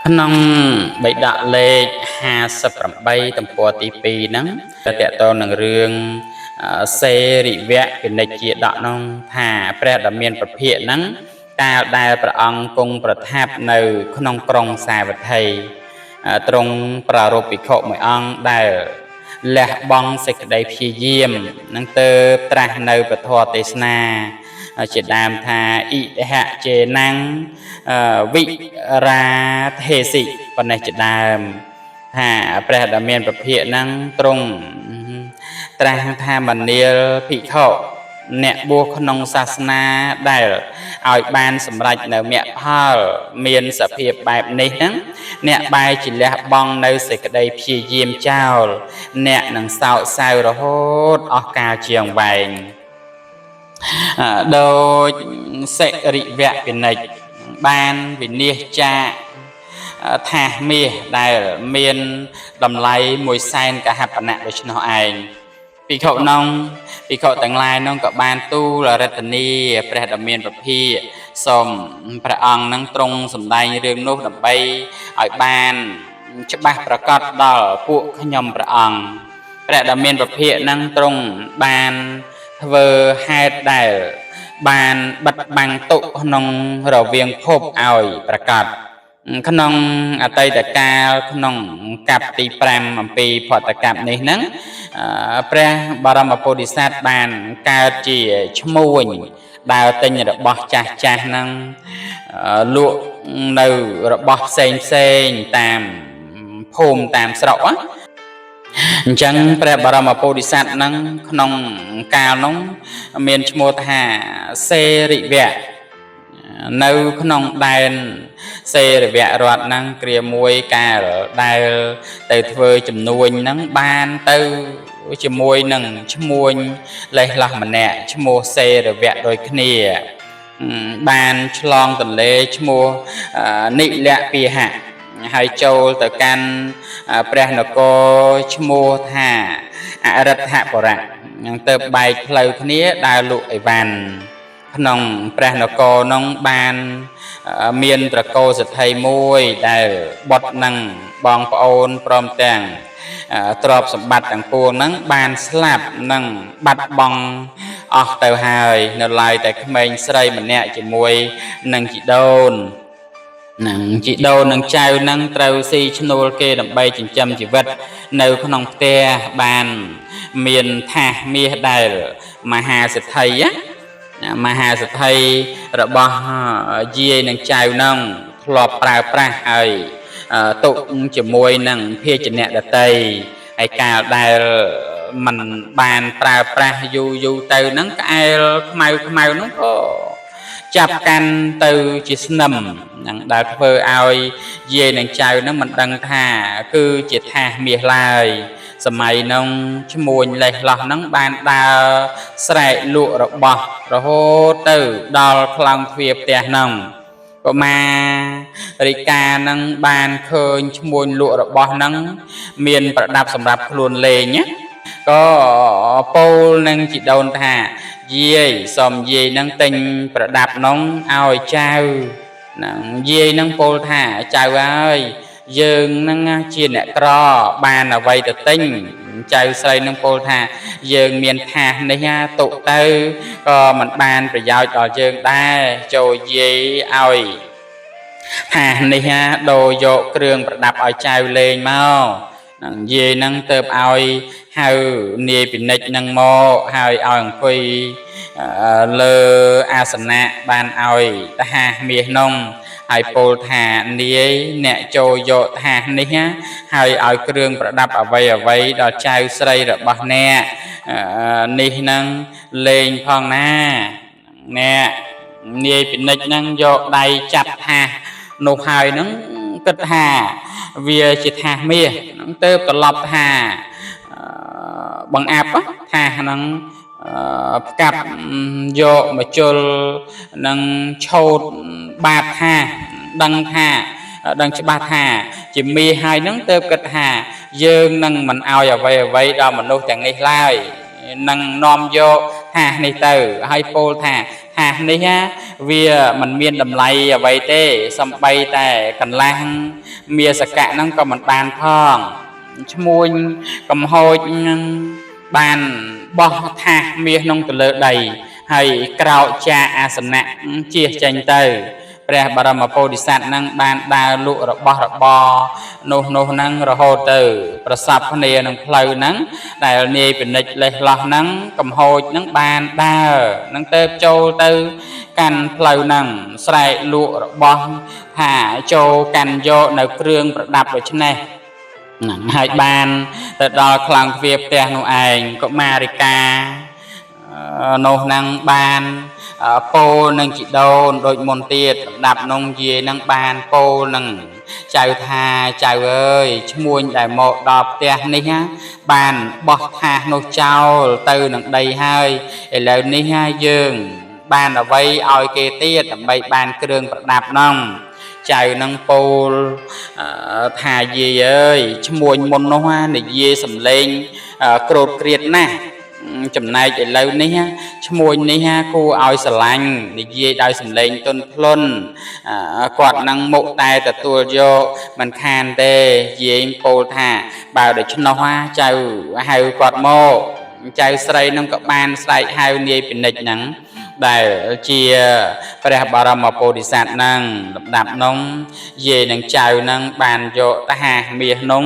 ក្នុងបិដកលេខ58ទំព័រទី2ហ្នឹងតកតនឹងរឿងសេរិវៈគណិជាដកនោះថាព្រះដ៏មានពភាកហ្នឹងកាលដែលព្រះអង្គគង់ប្រថាប់នៅក្នុងក្រុងសាវត្ថីទ្រង់ប្រារព្ធភិក្ខុមួយអង្គដែលលះបង់សេចក្តីព្យាយាមនឹងទៅត្រាស់នៅពធទេសនាជាដើមថាអ៊ិហៈចេណាំងវិរាធេសិប៉ុណ្ណេះជាដើមថាព្រះដ៏មានពភាកហ្នឹងទ្រង់ត្រាស់ថាមនាលភិក្ខុអ្នកបួសក្នុងសាសនាដែលឲ្យបានសម្រេចនៅមគ្គផលមានសភាពបែបនេះហ្នឹងអ្នកបែរជាលះបង់នៅសេចក្តីព្យាយាមចោលអ្នកនឹងសោកសៅរហូតអស់កាលជាងវែងដោយសិរិវៈគណិចបានវិនិច្ចាថាសមាសដែលមានតម្លៃ100,000កហបណៈដូច្នោះឯងភិក្ខុទាំងឡាយនោះក៏បានទូលរតនីព្រះដ៏មានពភាកសូមព្រះអង្គនឹងទ្រង់សម្ដែងរឿងនោះដើម្បីឲ្យបានច្បាស់ប្រកបដល់ពួកខ្ញុំព្រះអង្គព្រះដ៏មានពភាកនឹងទ្រង់បានធ្វើហេតុដែលបានបិទបាំងទុកក្នុងរវាងភពឲ្យប្រកបក្នុងអតីតកាលក្នុងកັບទី5អំពីផតកັບនេះហ្នឹងព្រះបរមពុទ្ធិសត្វបានកើតជាឈ្មួញដើរទិញរបស់ចាស់ហ្នឹងលក់នៅរបស់ផ្សេងតាមភូមិតាមស្រុកអញ្ចឹងព្រះបរមពុទ្ធិសត្វហ្នឹងក្នុងកាលនោះមានឈ្មោះថាសេរិវៈនៅក្នុងដែនសេរិវៈរដ្ឋហ្នឹងគ្រាមួយកាលដែលទៅធ្វើចំនួនហ្នឹងបានទៅជាមួយនឹងឈ្មួញលេះលោះម្នាក់ឈ្មោះសេរិវៈដូចគ្នាបានឆ្លងទន្លេឈ្មោះនិលពាហៈហើយចូលទៅកាន់ព្រះនគរឈ្មោះថាអរិទ្ធបុរៈនឹងទៅបែកផ្លូវគ្នាដើរលក់អីវ៉ាន់ក្នុងព្រះនគរនោះបានមានត្រកូលសេដ្ឋីមួយដែលបុត្រនឹងបងប្អូនព្រមទាំងទ្រព្យសម្បត្តិទាំងពួងហ្នឹងបានស្លាប់និងបាត់បង់អស់ទៅហើយនៅឡើយតែក្មេងស្រីម្នាក់ជាមួយនឹងជីដូននឹងចៅនឹងត្រូវស៊ីឈ្នួលគេដើម្បីចិញ្ចឹមជីវិតនៅក្នុងផ្ទះបានមានថាសមាសដែលមហាសេដ្ឋីរបស់យាយនឹងចៅនឹងធ្លាប់ប្រើប្រាស់ឲ្យទុកជាមួយនឹងភាជនៈដតីហើយកាលដែលมันបានប្រើប្រាស់យូរទៅហ្នឹងក្អែលខ្មៅហ្នឹងក៏ចាប់កាន់ទៅជាស្នឹមនឹងដែលធ្វើឲ្យយាយនឹងចៅហ្នឹងមិនដឹងថាគឺជាថាសមាសឡើយសម័យនោះឈ្មួញលេះលោះហ្នឹងបានដើរស្រែកលក់របស់រហូតទៅដល់ខ្លោងទ្វារផ្ទះហ្នឹងកុមារិកានឹងបានឃើញឈ្មួញលក់របស់ហ្នឹងមានប្រដាប់សម្រាប់ខ្លួនលេងក៏ពោលនឹងជីដូនថាយាយសូមយាយនឹងទិញប្រដាប់នោះឲ្យចៅយាយនឹងពោលថាចៅអើយយើងនឹងជាអ្នកក្របានអ្វីទៅទិញចៅស្រីនឹងពោលថាយើងមានថាសនេះទុកទៅក៏មិនបានប្រយោជន៍ដល់យើងដែរចូលយាយឲ្យថាសនេះដូរយកគ្រឿងប្រដាប់ឲ្យចៅលេងមកនឹងយាយនឹងទៅឲ្យហៅនាយពិនិច្ឆនឹងមកហើយឲ្យអង្គុយលើអាសនៈបានឲ្យថាសមាសនោះហើយពោលថានាយអ្នកចូលយកថាសនេះហើយឲ្យគ្រឿងប្រដាប់អ្វីដល់ចៅស្រីរបស់អ្នកនេះនឹងលេងផងណាអ្នកនាយពិនិច្ឆនឹងយកដៃចាប់ថាសនោះហើយនឹងគិតថាវាជាថាសមាសនឹងទៅត្រឡប់ថាបង្អាប់ថាសហ្នឹងផ្កាប់យកមកជុលនឹងឆោតបាតថាដឹងច្បាស់ថាជាមាសហើយនឹងទៅគិតថាយើងនឹងមិនឲ្យអ្វីដល់មនុស្សទាំងនេះឡើយនឹងនាំយកថាសនេះទៅហើយពោលថា ថានេះវាមិនមានតម្លៃអ្វីទេសំបីតែកន្លះមាសកៈហ្នឹងក៏មិនបានផងឈ្មួញកំហូចនឹងបានបោះថាសមាសក្នុងទៅលើដីហើយក្រោកចាអាសនៈជៀសចេញទៅព្រះបរមពោធិសត្វនឹងបានដើរលក់របស់របរនោះហ្នឹងរហូតទៅប្រសពគ្នានឹងផ្លូវហ្នឹងដែលនាយពាណិជ្ជលេះលោះហ្នឹងកំហូចហ្នឹងបានដើរនឹងទៅចូលទៅកាន់ផ្លូវហ្នឹងស្រែកលក់របស់ថាចូលកាន់យកនៅគ្រឿងប្រដាប់ដូចនេះហ្នឹងហើយបានទៅដល់ខ្លោងទ្វារផ្ទះនោះឯងកុមារិកានោះហ្នឹងបានពោលនឹងជីដូនដូចមុនទៀតសម្ដាប់នំយាយនឹងបានពោលនឹងចៅថាចៅអើយឈ្មួញដែលមកដល់ផ្ទះនេះបានបោះថាសនោះចោលទៅនឹងដីហើយឥឡូវនេះយើងបានអ្វីឲ្យគេទៀតដើម្បីបានគ្រឿងប្រដាប់នោះចៅនឹងពោលថាយាយអើយឈ្មួញមុននោះនិយាយសំឡេងក្រោតក្រៀតណាស់ចំណែកឥឡូវនេះឈ្មួញនេះគួរឲ្យស្រឡាញ់និយាយដោយសម្លេងទន់ភ្លន់គាត់នឹងមុខតែទទួលយកមិនខានទេយាយពោលថាបើដូច្នោះចៅហៅគាត់មកចៅស្រីនឹងក៏បានស្រែកហៅនាយពាណិជ្ជហ្នឹងដែលជាព្រះបរមពោធិសត្វហ្នឹងលំដាប់នោះយាយនឹងចៅនឹងបានយកតាហាមាសនោះ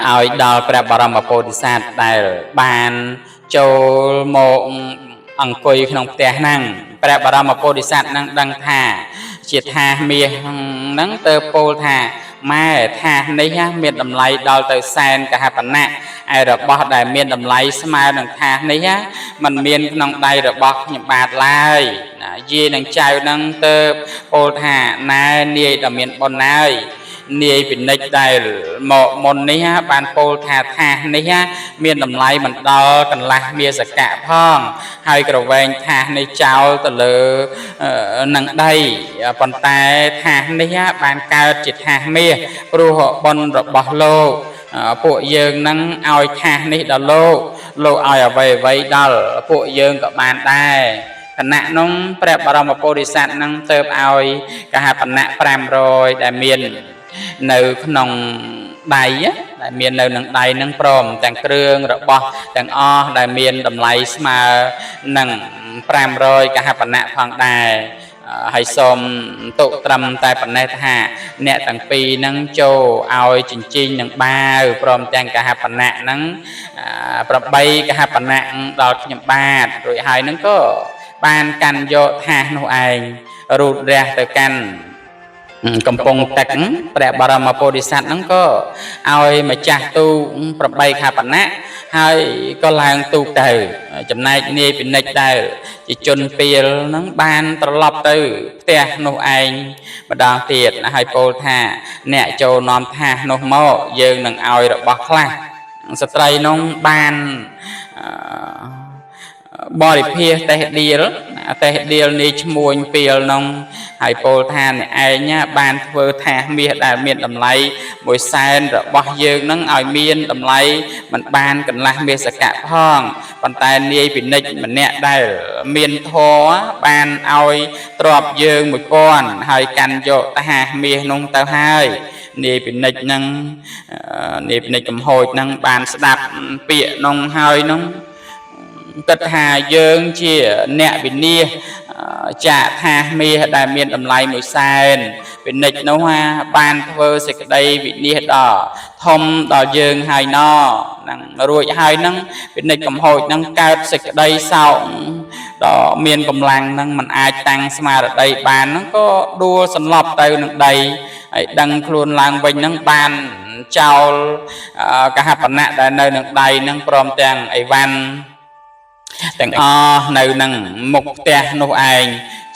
ឲ្យដល់ព្រះបរមពោធិសត្វដែលបានចូលមកអង្គុយក្នុងផ្ទះហ្នឹងព្រះបរមពោធិសត្វហ្នឹងដឹងថាជាថាសមាសហ្នឹងទៅពោលថាម៉ែថាសនេះមានតម្លៃដល់ទៅសែនកហបណៈឯរបស់ដែលមានតម្លៃស្មើនឹងថាសនេះมันមានក្នុងដៃរបស់ខ្ញុំបាទឡើយយាយនឹងចៅហ្នឹងទៅពោលថាណែនាយដ៏មានបុណ្យហើយនាយពាណិជ្ជដែលមកមុននេះបានពោលថាថាសនេះមានតម្លៃមិនដល់កន្លះមាសកៈផងហើយក្រវែងថាសនេះចោលទៅលើនឹងដីប៉ុន្តែថាសនេះបានកើតជាថាសមាសព្រោះបុណ្យរបស់លោកពួកយើងនឹងឲ្យថាសនេះដល់លោកឲ្យអ្វីដល់ពួកយើងក៏បានដែរគណៈនោះព្រះបរមពោធិសត្វនឹងទៅឲ្យកហបណៈ500ដែលមាននៅក្នុងដៃដែលមាននៅនឹងដៃនឹងព្រមទាំងគ្រឿងរបស់ទាំងអស់ដែលមានតម្លៃស្មើនឹង500កហបណៈផងដែរហើយសូមទុកត្រឹមតែប៉ុណ្ណេះថាអ្នកទាំងពីរនឹងចូលឲ្យចិញ្ចីងនឹងបាវព្រមទាំងកហបណៈនឹង8កហបណៈដល់ខ្ញុំបាទរួចហើយនឹងក៏បានកាន់យកថាសនោះឯងរូតរះទៅកាន់កំពង់ទឹកព្រះបរមពោធិសត្វហ្នឹងក៏ឲ្យម្ចាស់ទូ8ខបណៈហើយក៏ឡើងទូទៅចំណែកនាយពាណិជ្ជដែលជាជនពីលហ្នឹងបានត្រឡប់ទៅផ្ទះនោះឯងម្ដងទៀតហើយពោលថាអ្នកចូលនាំថាសនោះមកយើងនឹងឲ្យរបស់ខ្លះស្ត្រីនោះបានបរិភាសតេះឌៀលនេះឈ្មួញពីលនោះហើយពោលថាអ្នកឯងបានធ្វើថាសមាសដែលមានតម្លៃ100,000របស់យើងនឹងឲ្យមានតម្លៃមិនបានកន្លះមាសកៈផងប៉ុន្តែនាយពាណិជ្ជម្នាក់ដែលមានធម៌បានឲ្យទ្រព្យយើង1000ហើយកាន់យកថាសមាសនោះទៅហើយនាយពាណិជ្ជនឹងនាយពាណិជ្ជកំហូចនឹងបានស្ដាប់ពាក្យនោះហើយនោះគិតថាយើងជាអ្នកវិនាសចាក់ថាសមាសដែលមានតម្លៃ100,000ពាណិជ្ជនោះបានធ្វើសេចក្តីវិនាសដ៏ធំដល់យើងហើយណនឹងរួចហើយនឹងពាណិជ្ជកំហូចនឹងកើតសេចក្តីសោកដ៏មានកម្លាំងនឹងមិនអាចតាំងស្មារតីបាននឹងក៏ដួលសន្លប់ទៅនឹងដីហើយដឹងខ្លួនឡើងវិញនឹងបានចោលកហបណៈដែលនៅនឹងដៃនឹងព្រមទាំងអីវ៉ាន់ទាំងអស់នៅនឹងមុខផ្ទះនោះឯង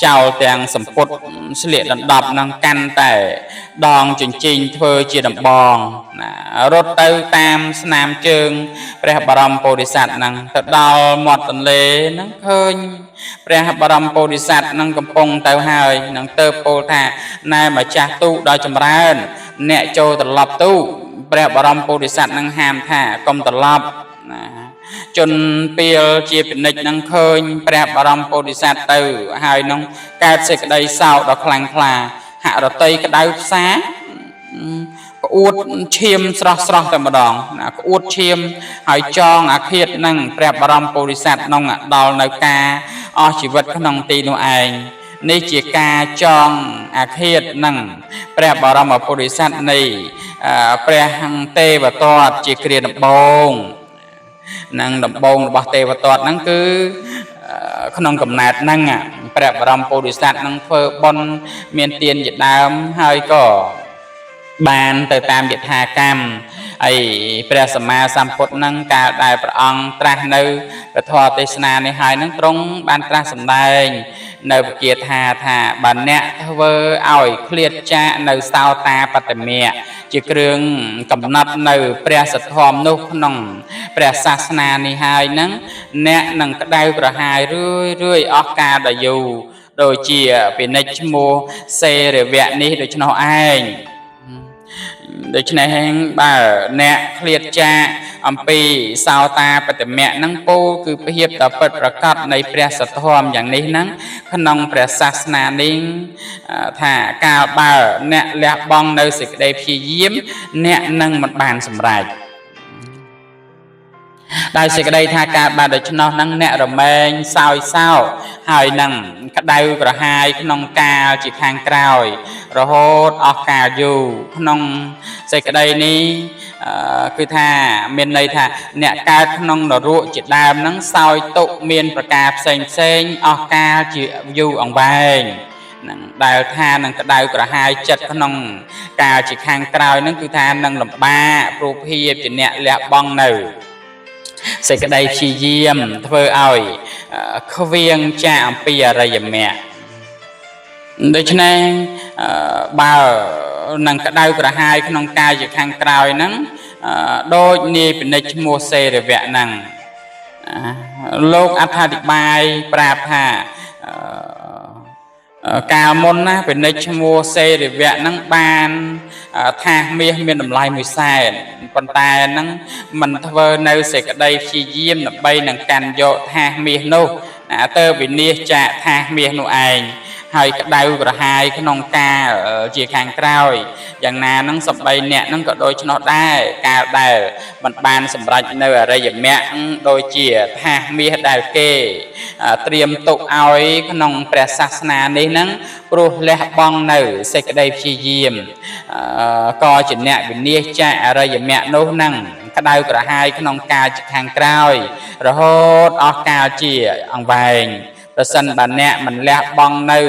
ចោលទាំងសម្ពុតស្លៀកដណ្ដប់នឹងកាន់តែដងជញ្ជីងធ្វើជាដំបងរត់ទៅតាមស្នាមជើងព្រះបរមពោធិសត្វនឹងទៅដល់មាត់ទន្លេនឹងឃើញព្រះបរមពោធិសត្វនឹងកំពុងទៅហើយនឹងទៅពោលថាណែម្ចាស់ទូដ៏ចម្រើនអ្នកចូលត្រឡប់ទូព្រះបរមពោធិសត្វនឹងហាមថាកុំត្រឡប់ chôn piel chia bên nịch năng khơi prep baram bodhisat từ hai nông cao sịch đây sau đó khlang khla hạ đó tây cái đau xá có uất chiêm srah srah tại mà đòn có uất chiêm hỏi cho ngã khiết năng prep baram bodhisat nông ạ đào nơi ca o chỉ vật cái nông tì nô ai ní chỉ ca chong khiết năng prep baram bodhisat này prep hằng tê và to chỉ kia đập bông năng đập bông bát tê và to năng cứ không cầm nạt năng prep baram bodhisat năng phơ bon miền tiền Việt Nam hơi có ban từ tam Việt Hà Cam aiព្រះសម្មាសម្ពុទ្ធនឹងកាលដែលព្រះអង្គត្រាស់នៅពធទេសនានេះហើយនឹងទ្រង់បានត្រាស់សម្ដែងនៅវិគាថាបើអ្នកធ្វើឲ្យឃ្លាតចាកនៅសោតាបត្តមៈជាគ្រឿងកំណត់នៅព្រះសទ្ធមនោះក្នុងព្រះសាសនានេះហើយនឹងអ្នកនឹងក្តៅក្រហាយរឿយអស់កាលដ៏យូរដូចជាពាណិជ្ជឈ្មោះសេរវៈនេះដូច្នោះឯងដូច្នេះបើអ្នកឃ្លាតចាកអំពីសោតាបត្តមៈនឹងពោលគឺភាពដ៏ពិតប្រាកដនៃព្រះសទ្ធមយ៉ាងនេះហ្នឹងក្នុងព្រះសាសនានេះថាកាលបើអ្នកលះបង់នៅសេចក្តីព្យាយាមអ្នកនឹងមិនបានសម្រេចដោយសេចក្តីថាការបានដូច្នោះនឹងអ្នករមែងសោយសោហើយនឹងក្តៅក្រហាយក្នុងកាលជាខាងក្រោយរហូតអស់កាលយូរក្នុងសេចក្តីនេះគឺថាមានន័យថាអ្នកកើតក្នុងនរកជាដើមនឹងសោយទុកមានប្រការផ្សេងអស់កាលជាយូរអង្វែងនឹងដែលថានឹងក្តៅក្រហាយចិត្តក្នុងកាលជាខាងក្រោយនឹងគឺថានឹងលំបាកព្រោះភាពជាអ្នកលះបង់នៅសេចក្តីព្យាយាមធ្វើឲ្យខ្វៀងចាកអំពីអរិយមគ្គដូច្នេះបើនឹងក្តៅក្រហាយក្នុងកាយជាខាងក្រោយហ្នឹងដូចនាយពាណិជ្ជឈ្មោះសេរវៈហ្នឹងលោកអត្ថាធិប្បាយប្រាប់ថាកាលមុនណាពាណិជ្ជឈ្មោះសេរវៈហ្នឹងបានថាសមាសមានតម្លៃ100,000ប៉ុន្តែហ្នឹងមិនធ្វើនៅសេចក្តីព្យាយាមដើម្បីនឹងកាន់យកថាសមាសនោះទៅវិនិច្ឆ័យចាកថាសមាសនោះឯងហើយក្តៅក្រហាយក្នុងកាលជាខាងក្រោយយ៉ាងណានឹងសម្បីអ្នកនឹងក៏ដូចនោះដែរកាលដែលមិនបានសម្រេចនៅអរិយមគ្គដូចជាថាសមាសដែលគេត្រៀមទុកឲ្យក្នុងព្រះសាសនានេះហ្នឹងព្រោះលះបង់នៅសេចក្តីព្យាយាមក៏ជាអ្នកវិនិច្ឆ័យអរិយមគ្គនោះហ្នឹងក្តៅក្រហាយក្នុងកាលជាខាងក្រោយរហូតអស់កាលជាអង្វែងប្រសិនបើអ្នកមិនលះបង់នៅ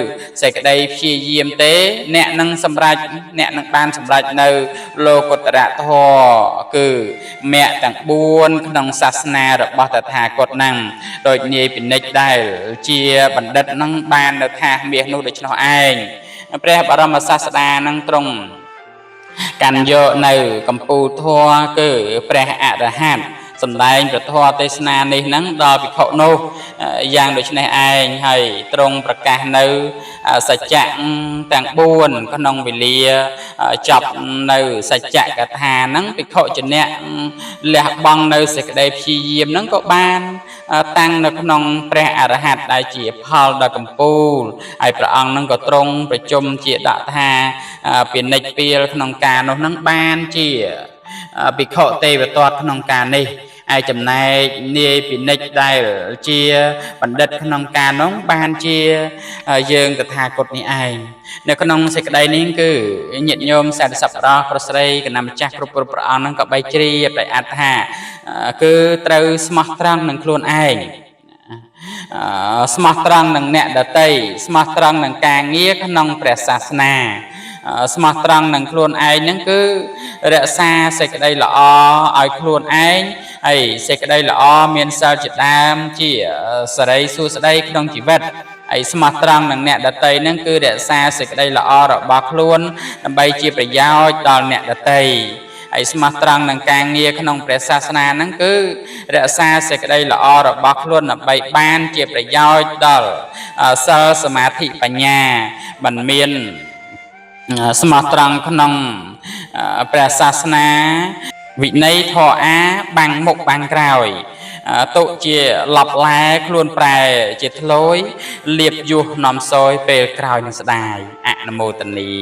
សេចក្តីព្យាយាមទេអ្នកនឹងសម្រេចអ្នកនឹងបានសម្រេចនៅលោកុត្តរធម៌គឺមគ្គទាំង4ក្នុងសាសនារបស់តថាគតហ្នឹងដោយនាយពាណិជ្ជដែលជាបណ្ឌិតហ្នឹងបាននៅថាសមាសនោះដូច្នោះឯងព្រះបរមសាស្តានឹងទ្រង់កាន់យកនៅកម្ពុជាធម៌គឺព្រះអរហន្តសម្ដែងព្រះធម៌ទេសនានេះហ្នឹងដល់ភិក្ខុនោះយ៉ាងដូចនេះឯងហើយទ្រង់ប្រកាសនៅសច្ចៈទាំង4ក្នុងវេលាចប់នៅសច្ចៈកថាហ្នឹងភិក្ខុជាអ្នកលះបង់នៅសេចក្តីព្យាយាមហ្នឹងក៏បានតាំងនៅក្នុងព្រះអរហន្តដែលជាផលដ៏កម្ពូលហើយព្រះអង្គហ្នឹងក៏ទ្រង់ប្រជុំជាដកថាពាណិជ្ជពាលក្នុងការនោះហ្នឹងបានជាភិក្ខុទេវទត្តក្នុងការនេះឯចំណែកនាយពាណិជ្ជដែលជាបណ្ឌិតក្នុងការនោះបានជាយើងតថាគតនេះឯងនៅក្នុងសេចក្តីនេះគឺញាតិញោមសាធុសប្បុរសប្រុសស្រីកណ្ដាលម្ចាស់គ្រប់ព្រះអង្គហ្នឹងក៏បីជ្រាបដោយអត្ថថាគឺត្រូវស្មោះត្រង់នឹងខ្លួនឯងស្មោះត្រង់នឹងអ្នកដទៃស្មោះត្រង់នឹងការងារក្នុងព្រះសាសនាស្មោះត្រង់នឹងខ្លួនឯងហ្នឹងគឺរក្សាសេចក្តីល្អឲ្យខ្លួនឯងហើយសេចក្តីល្អមានសិលជាដើមជាសិរីសួស្តីក្នុងជីវិតហើយស្មោះត្រង់នឹងអ្នកដទៃហ្នឹងគឺរក្សាសេចក្តីល្អរបស់ខ្លួនដើម្បីជាប្រយោជន៍ដល់អ្នកដទៃហើយស្មោះត្រង់នឹងការងារក្នុងព្រះសាសនាហ្នឹងគឺរក្សាសេចក្តីល្អរបស់ខ្លួនដើម្បីបានជាប្រយោជន៍ដល់សិលសមាធិបញ្ញាមិនមានស្មោះត្រង់ក្នុងព្រះសាសនាវិន័យធម៌អាបាំងមុខបាំងក្រោយ តុជាឡប់ឡែខ្លួនប្រែជាធ្លយលៀបយុះនាំសយពេលក្រោយនឹងស្ដាយអនុមោទនី